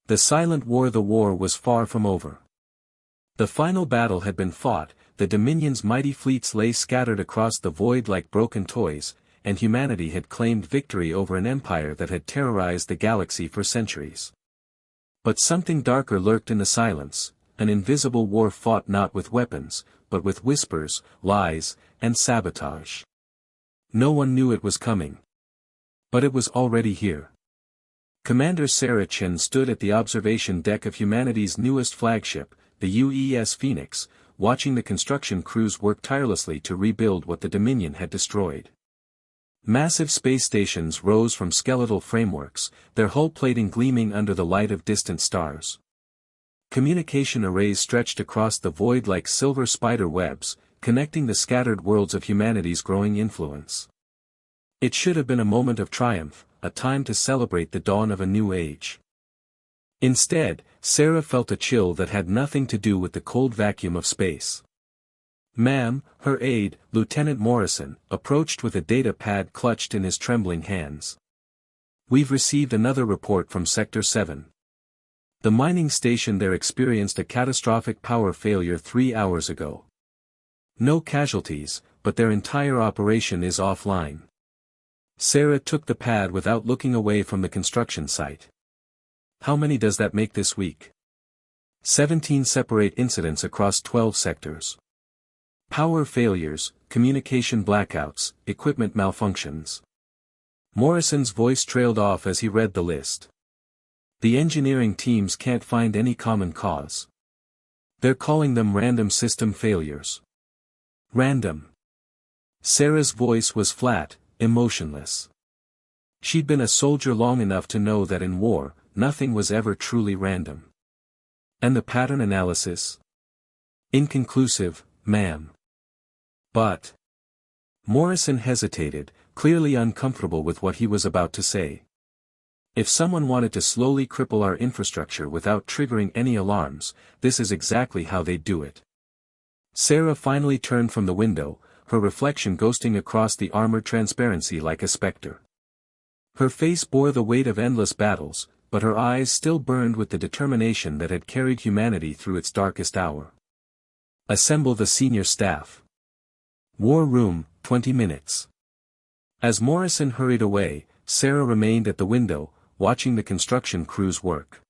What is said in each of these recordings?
The silent war. The war was far from over. The final battle had been fought, the Dominion's mighty fleets lay scattered across the void like broken toys, and humanity had claimed victory over an empire that had terrorized the galaxy for centuries. But something darker lurked in the silence, an invisible war fought not with weapons, but with whispers, lies, and sabotage. No one knew it was coming. But it was already here. Commander Sarah Chen stood at the observation deck of humanity's newest flagship, the UES Phoenix, watching the construction crews work tirelessly to rebuild what the Dominion had destroyed. Massive space stations rose from skeletal frameworks, their hull plating gleaming under the light of distant stars. Communication arrays stretched across the void like silver spider webs, connecting the scattered worlds of humanity's growing influence. It should have been a moment of triumph, a time to celebrate the dawn of a new age. Instead, Sarah felt a chill that had nothing to do with the cold vacuum of space. "Ma'am," her aide, Lieutenant Morrison, approached with a data pad clutched in his trembling hands. "We've received another report from Sector 7. The mining station there experienced a catastrophic power failure 3 hours ago. No casualties, but their entire operation is offline." Sarah took the pad without looking away from the construction site. "How many does that make this week?" 17 separate incidents across 12 sectors. Power failures, communication blackouts, equipment malfunctions. Morrison's voice trailed off as he read the list. "The engineering teams can't find any common cause. They're calling them random system failures." Random. Sarah's voice was flat, emotionless. She'd been a soldier long enough to know that in war, nothing was ever truly random. "And the pattern analysis?" "Inconclusive, ma'am." "But..." Morrison hesitated, clearly uncomfortable with what he was about to say. "If someone wanted to slowly cripple our infrastructure without triggering any alarms, this is exactly how they'd do it." Sarah finally turned from the window, her reflection ghosting across the armored transparency like a specter. Her face bore the weight of endless battles, but her eyes still burned with the determination that had carried humanity through its darkest hour. "Assemble the senior staff. War room, 20 minutes." As Morrison hurried away, Sarah remained at the window, watching the construction crews work.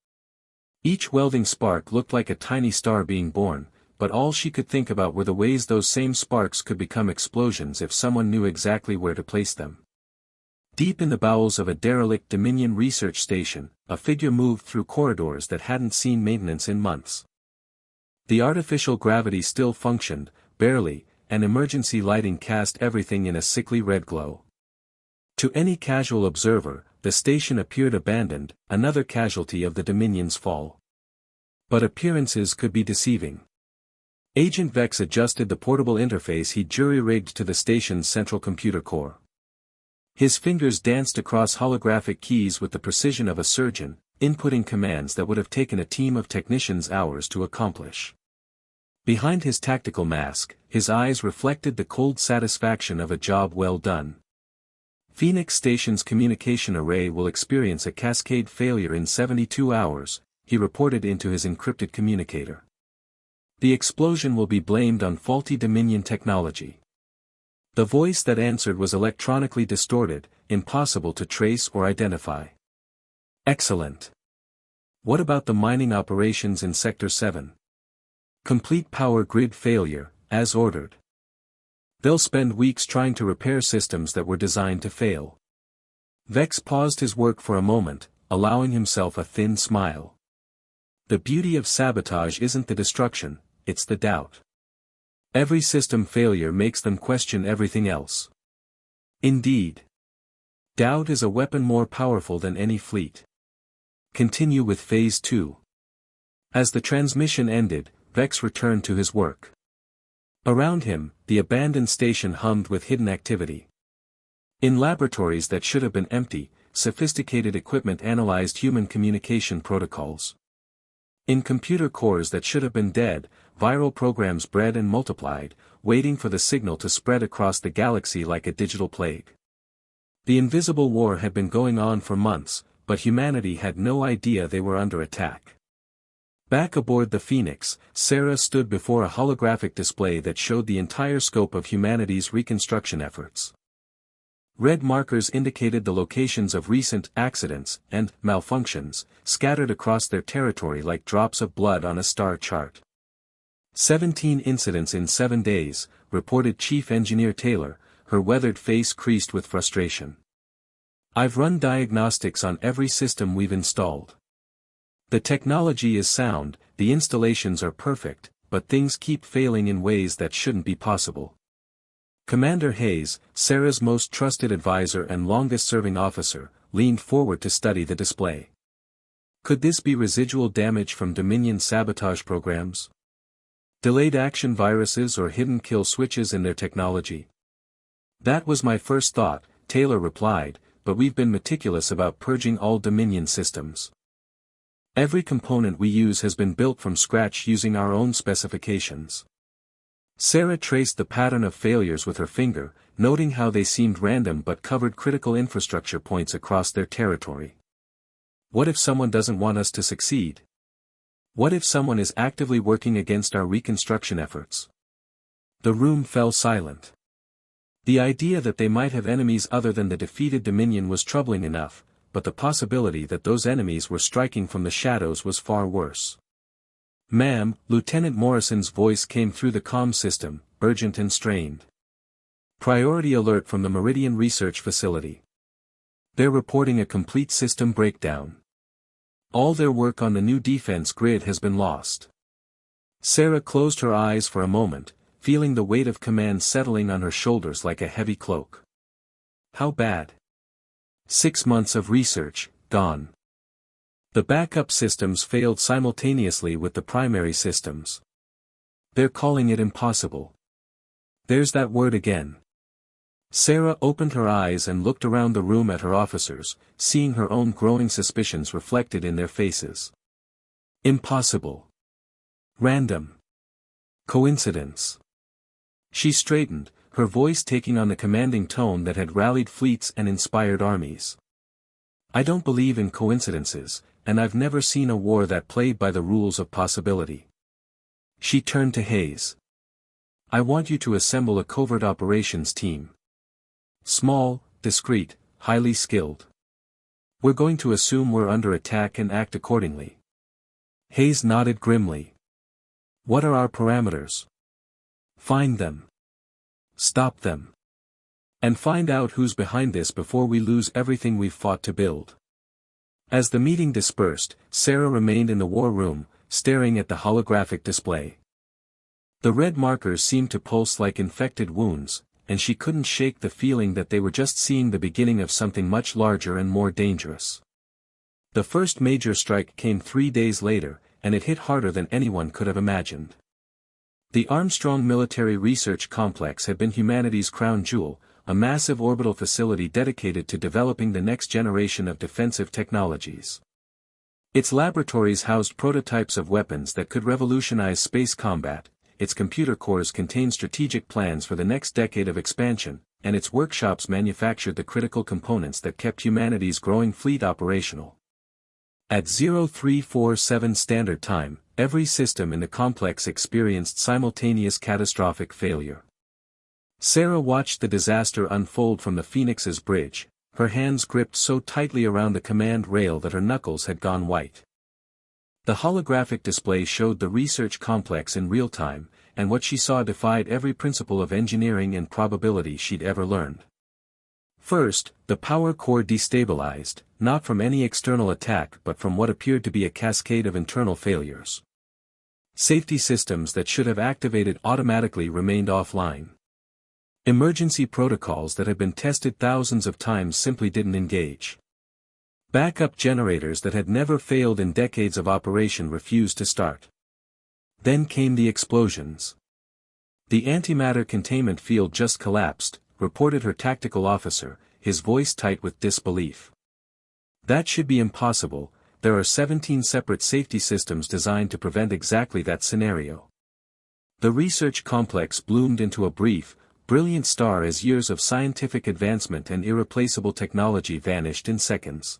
Each welding spark looked like a tiny star being born, but all she could think about were the ways those same sparks could become explosions if someone knew exactly where to place them. Deep in the bowels of a derelict Dominion research station, a figure moved through corridors that hadn't seen maintenance in months. The artificial gravity still functioned, barely, and emergency lighting cast everything in a sickly red glow. To any casual observer, the station appeared abandoned, another casualty of the Dominion's fall. But appearances could be deceiving. Agent Vex adjusted the portable interface he jury-rigged to the station's central computer core. His fingers danced across holographic keys with the precision of a surgeon, inputting commands that would have taken a team of technicians hours to accomplish. Behind his tactical mask, his eyes reflected the cold satisfaction of a job well done. "Phoenix Station's communication array will experience a cascade failure in 72 hours, he reported into his encrypted communicator. "The explosion will be blamed on faulty Dominion technology." The voice that answered was electronically distorted, impossible to trace or identify. "Excellent. What about the mining operations in Sector 7? Complete power grid failure, as ordered. They'll spend weeks trying to repair systems that were designed to fail." Vex paused his work for a moment, allowing himself a thin smile. "The beauty of sabotage isn't the destruction, it's the doubt. Every system failure makes them question everything else." "Indeed. Doubt is a weapon more powerful than any fleet. Continue with Phase 2. As the transmission ended, Vex returned to his work. Around him, the abandoned station hummed with hidden activity. In laboratories that should have been empty, sophisticated equipment analyzed human communication protocols. In computer cores that should have been dead, viral programs bred and multiplied, waiting for the signal to spread across the galaxy like a digital plague. The invisible war had been going on for months, but humanity had no idea they were under attack. Back aboard the Phoenix, Sarah stood before a holographic display that showed the entire scope of humanity's reconstruction efforts. Red markers indicated the locations of recent accidents and malfunctions, scattered across their territory like drops of blood on a star chart. 17 incidents in 7 days, reported Chief Engineer Taylor, her weathered face creased with frustration. I've run diagnostics on every system we've installed. The technology is sound, the installations are perfect, but things keep failing in ways that shouldn't be possible. Commander Hayes, Sarah's most trusted advisor and longest-serving officer, leaned forward to study the display. Could this be residual damage from Dominion sabotage programs? Delayed action viruses or hidden kill switches in their technology? That was my first thought, Taylor replied, but we've been meticulous about purging all Dominion systems. Every component we use has been built from scratch using our own specifications. Sarah traced the pattern of failures with her finger, noting how they seemed random but covered critical infrastructure points across their territory. What if someone doesn't want us to succeed? What if someone is actively working against our reconstruction efforts? The room fell silent. The idea that they might have enemies other than the defeated Dominion was troubling enough, but the possibility that those enemies were striking from the shadows was far worse. Ma'am, Lieutenant Morrison's voice came through the comm system, urgent and strained. Priority alert from the Meridian Research Facility. They're reporting a complete system breakdown. All their work on the new defense grid has been lost. Sarah closed her eyes for a moment, feeling the weight of command settling on her shoulders like a heavy cloak. How bad? 6 months of research, gone. The backup systems failed simultaneously with the primary systems. They're calling it impossible. There's that word again. Sarah opened her eyes and looked around the room at her officers, seeing her own growing suspicions reflected in their faces. Impossible. Random. Coincidence. She straightened, her voice taking on the commanding tone that had rallied fleets and inspired armies. I don't believe in coincidences, and I've never seen a war that played by the rules of possibility. She turned to Hayes. I want you to assemble a covert operations team. Small, discreet, highly skilled. We're going to assume we're under attack and act accordingly. Hayes nodded grimly. What are our parameters? Find them. Stop them. And find out who's behind this before we lose everything we've fought to build. As the meeting dispersed, Sarah remained in the war room, staring at the holographic display. The red markers seemed to pulse like infected wounds, and she couldn't shake the feeling that they were just seeing the beginning of something much larger and more dangerous. The first major strike came 3 days later, and it hit harder than anyone could have imagined. The Armstrong Military Research Complex had been humanity's crown jewel, a massive orbital facility dedicated to developing the next generation of defensive technologies. Its laboratories housed prototypes of weapons that could revolutionize space combat, its computer cores contained strategic plans for the next decade of expansion, and its workshops manufactured the critical components that kept humanity's growing fleet operational. At 0347 Standard Time, every system in the complex experienced simultaneous catastrophic failure. Sarah watched the disaster unfold from the Phoenix's bridge, her hands gripped so tightly around the command rail that her knuckles had gone white. The holographic display showed the research complex in real time, and what she saw defied every principle of engineering and probability she'd ever learned. First, the power core destabilized, not from any external attack but from what appeared to be a cascade of internal failures. Safety systems that should have activated automatically remained offline. Emergency protocols that had been tested thousands of times simply didn't engage. Backup generators that had never failed in decades of operation refused to start. Then came the explosions. The antimatter containment field just collapsed, reported her tactical officer, his voice tight with disbelief. That should be impossible. There are 17 separate safety systems designed to prevent exactly that scenario. The research complex bloomed into a brief, brilliant star as years of scientific advancement and irreplaceable technology vanished in seconds.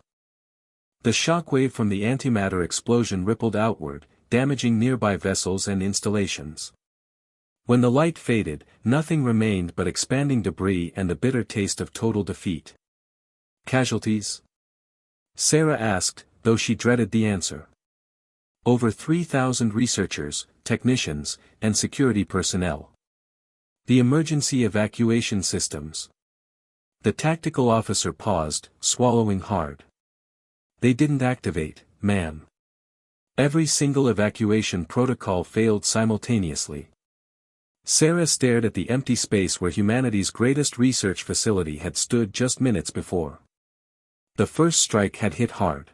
The shockwave from the antimatter explosion rippled outward, damaging nearby vessels and installations. When the light faded, nothing remained but expanding debris and the bitter taste of total defeat. Casualties? Sarah asked, though she dreaded the answer. Over 3,000 researchers, technicians, and security personnel. The emergency evacuation systems. The tactical officer paused, swallowing hard. They didn't activate, ma'am. Every single evacuation protocol failed simultaneously. Sarah stared at the empty space where humanity's greatest research facility had stood just minutes before. The first strike had hit hard.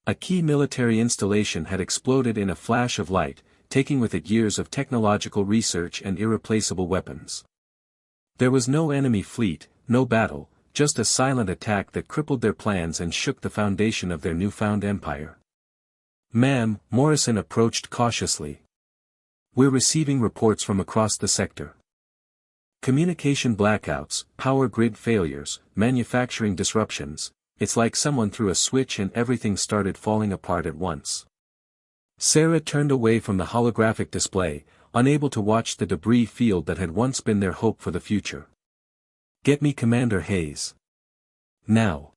A key military installation had exploded in a flash of light, taking with it years of technological research and irreplaceable weapons. There was no enemy fleet, no battle, just a silent attack that crippled their plans and shook the foundation of their newfound empire. Ma'am, Morrison approached cautiously. We're receiving reports from across the sector. Communication blackouts, power grid failures, manufacturing disruptions. It's like someone threw a switch and everything started falling apart at once. Sarah turned away from the holographic display, unable to watch the debris field that had once been their hope for the future. Get me Commander Hayes. Now.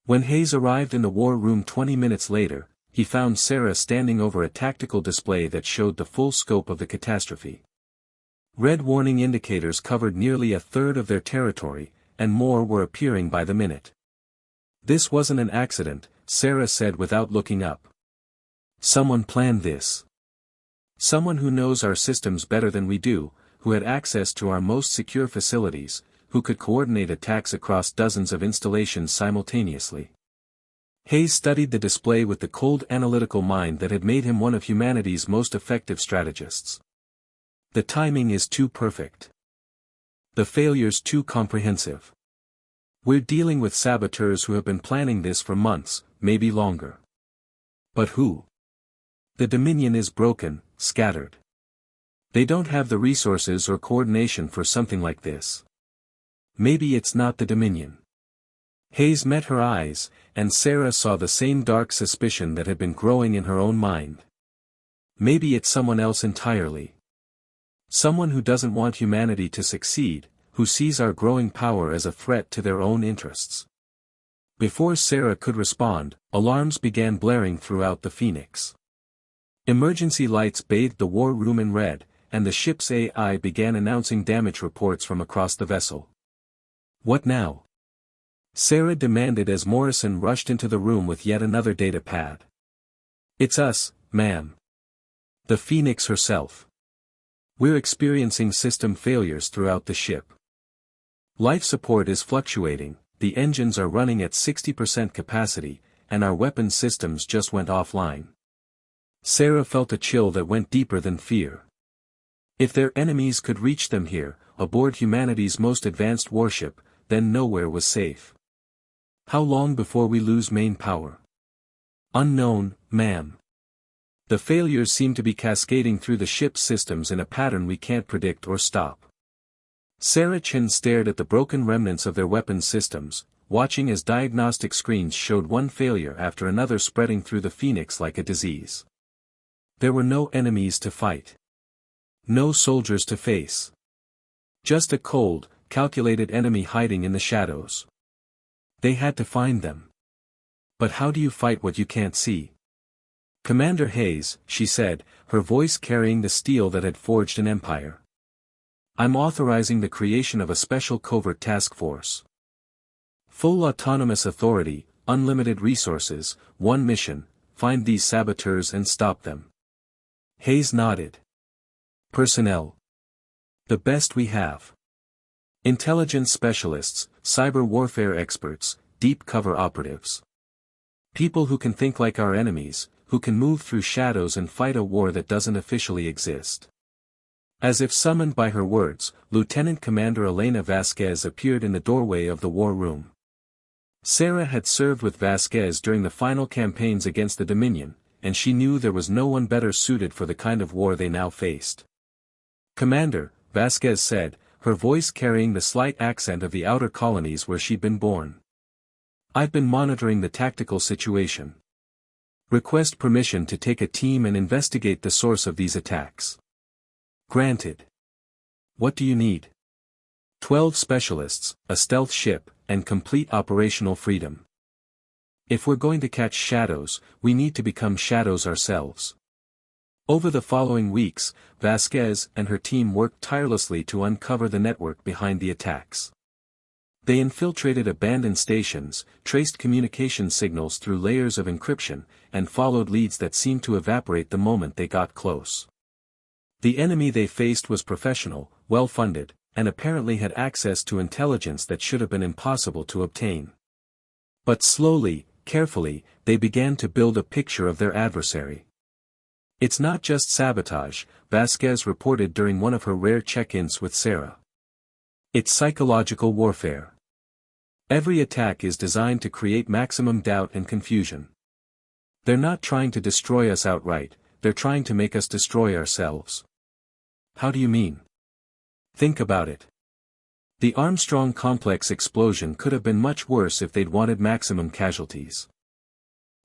When Hayes arrived in the war room 20 minutes later, he found Sarah standing over a tactical display that showed the full scope of the catastrophe. Red warning indicators covered nearly a third of their territory, and more were appearing by the minute. This wasn't an accident, Sarah said without looking up. Someone planned this. Someone who knows our systems better than we do, who had access to our most secure facilities, who could coordinate attacks across dozens of installations simultaneously. Hayes studied the display with the cold analytical mind that had made him one of humanity's most effective strategists. The timing is too perfect. The failure's too comprehensive. We're dealing with saboteurs who have been planning this for months, maybe longer. But who? The Dominion is broken, scattered. They don't have the resources or coordination for something like this. Maybe it's not the Dominion. Hayes met her eyes, and Sarah saw the same dark suspicion that had been growing in her own mind. Maybe it's someone else entirely. Someone who doesn't want humanity to succeed, who sees our growing power as a threat to their own interests. Before Sarah could respond, alarms began blaring throughout the Phoenix. Emergency lights bathed the war room in red, and the ship's AI began announcing damage reports from across the vessel. What now? Sarah demanded as Morrison rushed into the room with yet another data pad. It's us, ma'am. The Phoenix herself. We're experiencing system failures throughout the ship. Life support is fluctuating, the engines are running at 60% capacity, and our weapon systems just went offline. Sarah felt a chill that went deeper than fear. If their enemies could reach them here, aboard humanity's most advanced warship, then nowhere was safe. How long before we lose main power? Unknown, ma'am. The failures seem to be cascading through the ship's systems in a pattern we can't predict or stop. Sarah Chin stared at the broken remnants of their weapons systems, watching as diagnostic screens showed one failure after another spreading through the Phoenix like a disease. There were no enemies to fight. No soldiers to face. Just a cold, calculated enemy hiding in the shadows. They had to find them. But how do you fight what you can't see? Commander Hayes, she said, her voice carrying the steel that had forged an empire. I'm authorizing the creation of a special covert task force. Full autonomous authority, unlimited resources, one mission, find these saboteurs and stop them. Hayes nodded. Personnel. The best we have. Intelligence specialists, cyber warfare experts, deep cover operatives. People who can think like our enemies, who can move through shadows and fight a war that doesn't officially exist. As if summoned by her words, Lieutenant Commander Elena Vasquez appeared in the doorway of the war room. Sarah had served with Vasquez during the final campaigns against the Dominion, and she knew there was no one better suited for the kind of war they now faced. Commander, Vasquez said, her voice carrying the slight accent of the outer colonies where she'd been born. I've been monitoring the tactical situation. Request permission to take a team and investigate the source of these attacks. Granted. What do you need? 12 specialists, a stealth ship, and complete operational freedom. If we're going to catch shadows, we need to become shadows ourselves. Over the following weeks, Vasquez and her team worked tirelessly to uncover the network behind the attacks. They infiltrated abandoned stations, traced communication signals through layers of encryption, and followed leads that seemed to evaporate the moment they got close. The enemy they faced was professional, well-funded, and apparently had access to intelligence that should have been impossible to obtain. But slowly, carefully, they began to build a picture of their adversary. It's not just sabotage, Vasquez reported during one of her rare check-ins with Sarah. It's psychological warfare. Every attack is designed to create maximum doubt and confusion. They're not trying to destroy us outright, they're trying to make us destroy ourselves. How do you mean? Think about it. The Armstrong complex explosion could have been much worse if they'd wanted maximum casualties.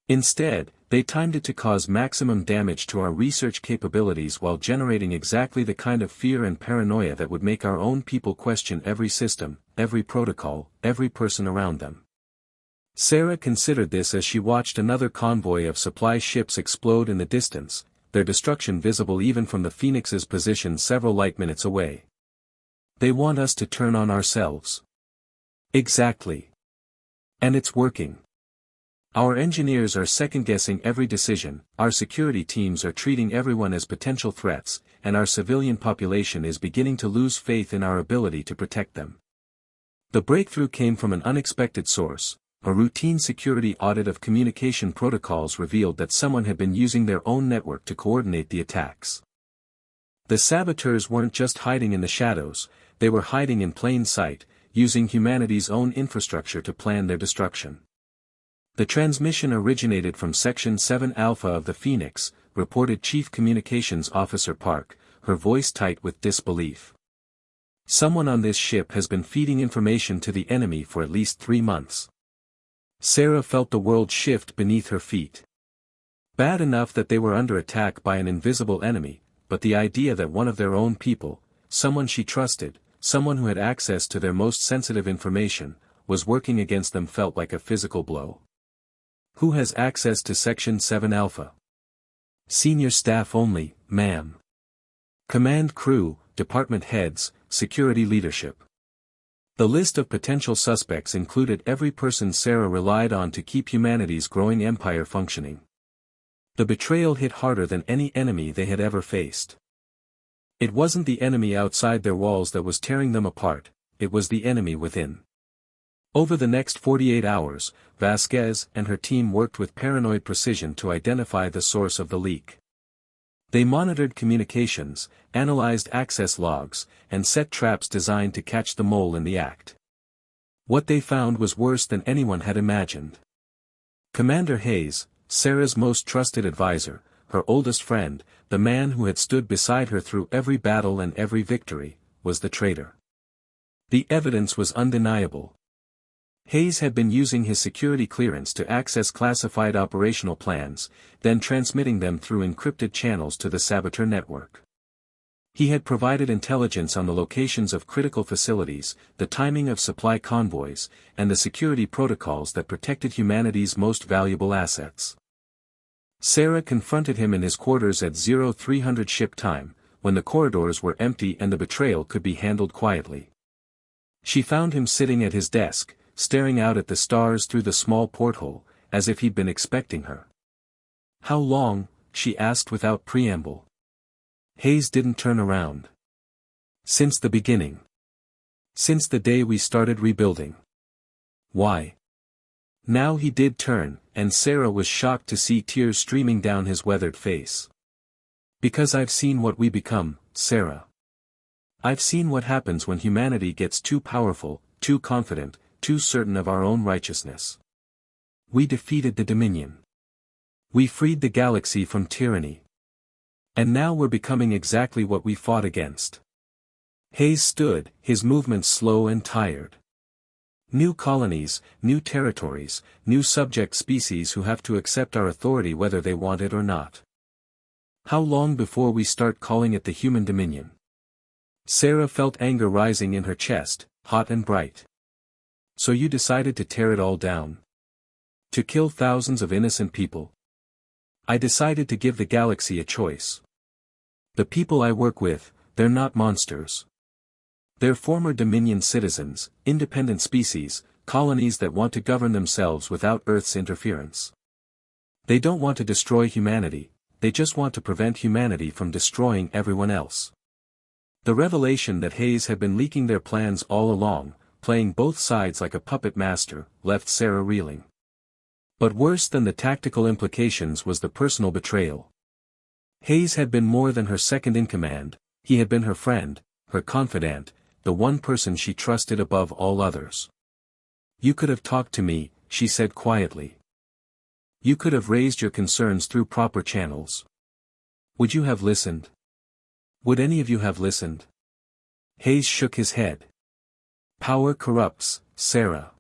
Instead, they timed it to cause maximum damage to our research capabilities while generating exactly the kind of fear and paranoia that would make our own people question every system, every protocol, every person around them. Sarah considered this as she watched another convoy of supply ships explode in the distance, their destruction visible even from the Phoenix's position several light minutes away. They want us to turn on ourselves. Exactly. And it's working. Our engineers are second-guessing every decision, our security teams are treating everyone as potential threats, and our civilian population is beginning to lose faith in our ability to protect them. The breakthrough came from an unexpected source. A routine security audit of communication protocols revealed that someone had been using their own network to coordinate the attacks. The saboteurs weren't just hiding in the shadows, they were hiding in plain sight, using humanity's own infrastructure to plan their destruction. The transmission originated from Section 7 Alpha of the Phoenix, reported Chief Communications Officer Park, her voice tight with disbelief. Someone on this ship has been feeding information to the enemy for at least 3 months. Sarah felt the world shift beneath her feet. Bad enough that they were under attack by an invisible enemy, but the idea that one of their own people, someone she trusted, someone who had access to their most sensitive information, was working against them felt like a physical blow. Who has access to Section 7 Alpha? Senior staff only, ma'am. Command crew, department heads, security leadership. The list of potential suspects included every person Sarah relied on to keep humanity's growing empire functioning. The betrayal hit harder than any enemy they had ever faced. It wasn't the enemy outside their walls that was tearing them apart, it was the enemy within. Over the next 48 hours, Vasquez and her team worked with paranoid precision to identify the source of the leak. They monitored communications, analyzed access logs, and set traps designed to catch the mole in the act. What they found was worse than anyone had imagined. Commander Hayes, Sarah's most trusted advisor, her oldest friend, the man who had stood beside her through every battle and every victory, was the traitor. The evidence was undeniable. Hayes had been using his security clearance to access classified operational plans, then transmitting them through encrypted channels to the saboteur network. He had provided intelligence on the locations of critical facilities, the timing of supply convoys, and the security protocols that protected humanity's most valuable assets. Sarah confronted him in his quarters at 0300 ship time, when the corridors were empty and the betrayal could be handled quietly. She found him sitting at his desk, staring out at the stars through the small porthole, as if he'd been expecting her. "How long?" she asked without preamble. Hayes didn't turn around. "Since the beginning. Since the day we started rebuilding." "Why?" Now he did turn, and Sarah was shocked to see tears streaming down his weathered face. "Because I've seen what we become, Sarah. I've seen what happens when humanity gets too powerful, too confident, too certain of our own righteousness. We defeated the Dominion. We freed the galaxy from tyranny. And now we're becoming exactly what we fought against." Hayes stood, his movements slow and tired. New colonies, new territories, new subject species who have to accept our authority whether they want it or not. How long before we start calling it the human dominion? Sarah felt anger rising in her chest, hot and bright. So you decided to tear it all down? To kill thousands of innocent people? I decided to give the galaxy a choice. The people I work with, they're not monsters. They're former Dominion citizens, independent species, colonies that want to govern themselves without Earth's interference. They don't want to destroy humanity, they just want to prevent humanity from destroying everyone else. The revelation that Hayes had been leaking their plans all along, playing both sides like a puppet master, left Sarah reeling. But worse than the tactical implications was the personal betrayal. Hayes had been more than her second-in-command, he had been her friend, her confidant, the one person she trusted above all others. You could have talked to me, she said quietly. You could have raised your concerns through proper channels. Would you have listened? Would any of you have listened? Hayes shook his head. Power corrupts, Sarah.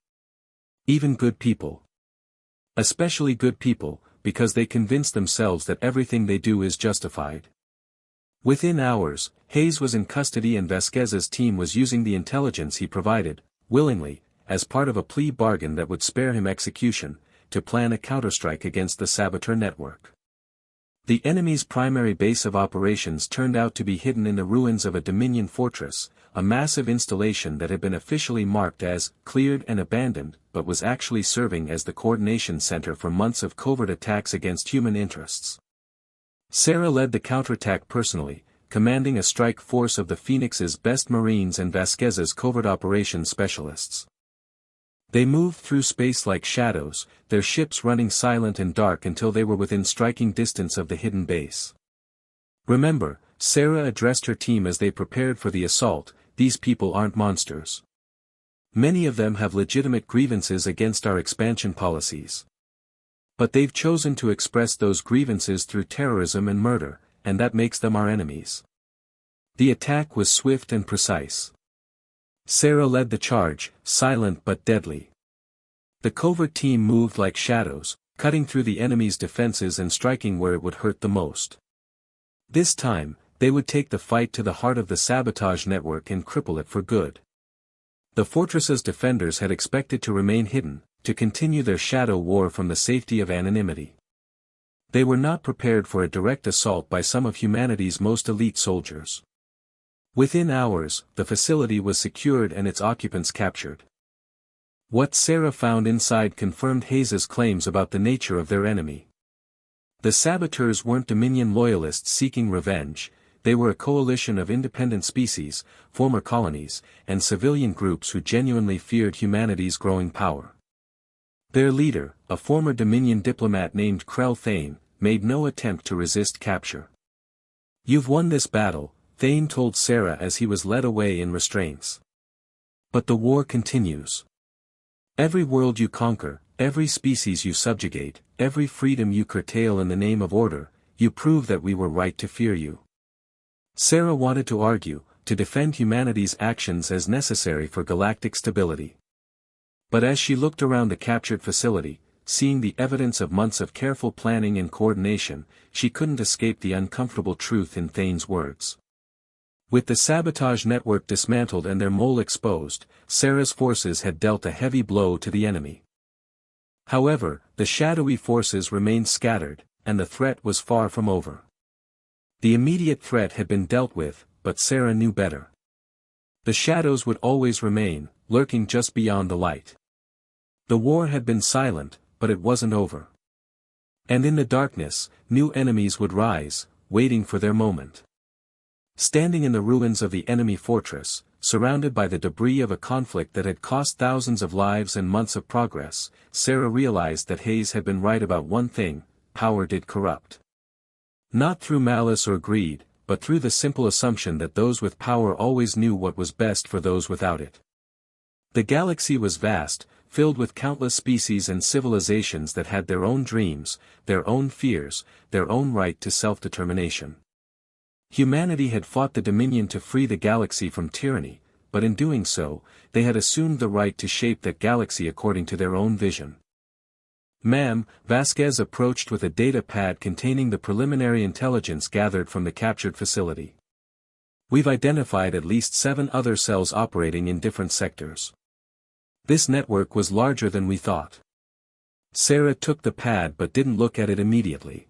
Even good people. Especially good people, because they convince themselves that everything they do is justified. Within hours, Hayes was in custody and Vasquez's team was using the intelligence he provided, willingly, as part of a plea bargain that would spare him execution, to plan a counterstrike against the saboteur network. The enemy's primary base of operations turned out to be hidden in the ruins of a Dominion fortress, a massive installation that had been officially marked as cleared and abandoned, but was actually serving as the coordination center for months of covert attacks against human interests. Sarah led the counterattack personally, commanding a strike force of the Phoenix's best Marines and Vasquez's covert operations specialists. They moved through space like shadows, their ships running silent and dark until they were within striking distance of the hidden base. Remember, Sarah addressed her team as they prepared for the assault, these people aren't monsters. Many of them have legitimate grievances against our expansion policies. But they've chosen to express those grievances through terrorism and murder, and that makes them our enemies. The attack was swift and precise. Sarah led the charge, silent but deadly. The covert team moved like shadows, cutting through the enemy's defenses and striking where it would hurt the most. This time, they would take the fight to the heart of the sabotage network and cripple it for good. The fortress's defenders had expected to remain hidden, to continue their shadow war from the safety of anonymity. They were not prepared for a direct assault by some of humanity's most elite soldiers. Within hours, the facility was secured and its occupants captured. What Sarah found inside confirmed Hayes's claims about the nature of their enemy. The saboteurs weren't Dominion loyalists seeking revenge, they were a coalition of independent species, former colonies, and civilian groups who genuinely feared humanity's growing power. Their leader, a former Dominion diplomat named Krell Thane, made no attempt to resist capture. You've won this battle, Thane told Sarah as he was led away in restraints. But the war continues. Every world you conquer, every species you subjugate, every freedom you curtail in the name of order, you prove that we were right to fear you. Sarah wanted to argue, to defend humanity's actions as necessary for galactic stability. But as she looked around the captured facility, seeing the evidence of months of careful planning and coordination, she couldn't escape the uncomfortable truth in Thane's words. With the sabotage network dismantled and their mole exposed, Sarah's forces had dealt a heavy blow to the enemy. However, the shadowy forces remained scattered, and the threat was far from over. The immediate threat had been dealt with, but Sarah knew better. The shadows would always remain, lurking just beyond the light. The war had been silent, but it wasn't over. And in the darkness, new enemies would rise, waiting for their moment. Standing in the ruins of the enemy fortress, surrounded by the debris of a conflict that had cost thousands of lives and months of progress, Sarah realized that Hayes had been right about one thing: power did corrupt. Not through malice or greed, but through the simple assumption that those with power always knew what was best for those without it. The galaxy was vast, filled with countless species and civilizations that had their own dreams, their own fears, their own right to self-determination. Humanity had fought the Dominion to free the galaxy from tyranny, but in doing so, they had assumed the right to shape that galaxy according to their own vision. "Ma'am," Vasquez approached with a data pad containing the preliminary intelligence gathered from the captured facility. "We've identified at least 7 other cells operating in different sectors. This network was larger than we thought." Sarah took the pad but didn't look at it immediately.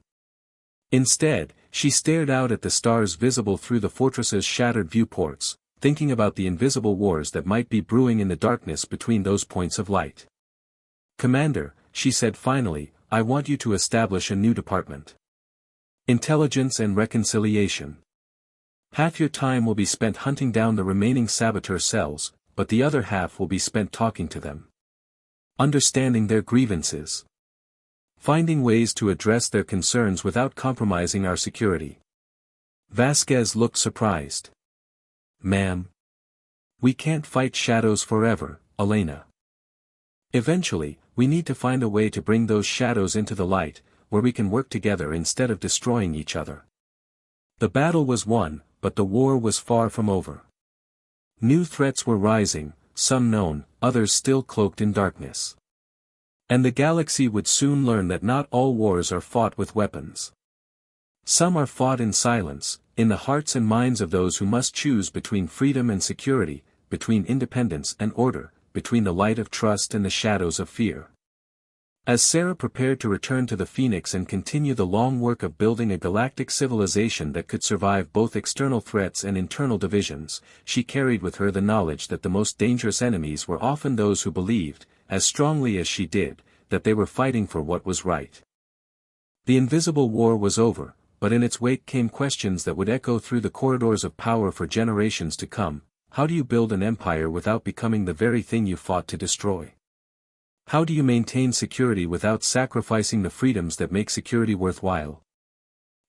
Instead, she stared out at the stars visible through the fortress's shattered viewports, thinking about the invisible wars that might be brewing in the darkness between those points of light. "Commander," she said finally, "I want you to establish a new department. Intelligence and Reconciliation. Half your time will be spent hunting down the remaining saboteur cells, but the other half will be spent talking to them. Understanding their grievances. Finding ways to address their concerns without compromising our security." Vasquez looked surprised. "Ma'am. We can't fight shadows forever, Elena. Eventually, we need to find a way to bring those shadows into the light, where we can work together instead of destroying each other." The battle was won, but the war was far from over. New threats were rising, some known, others still cloaked in darkness. And the galaxy would soon learn that not all wars are fought with weapons. Some are fought in silence, in the hearts and minds of those who must choose between freedom and security, between independence and order, between the light of trust and the shadows of fear. As Sarah prepared to return to the Phoenix and continue the long work of building a galactic civilization that could survive both external threats and internal divisions, she carried with her the knowledge that the most dangerous enemies were often those who believed, as strongly as she did, that they were fighting for what was right. The invisible war was over, but in its wake came questions that would echo through the corridors of power for generations to come. How do you build an empire without becoming the very thing you fought to destroy? How do you maintain security without sacrificing the freedoms that make security worthwhile?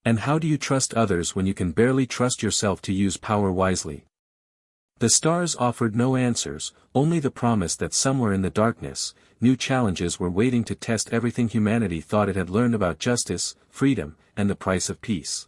And how do you trust others when you can barely trust yourself to use power wisely? The stars offered no answers, only the promise that somewhere in the darkness, new challenges were waiting to test everything humanity thought it had learned about justice, freedom, and the price of peace.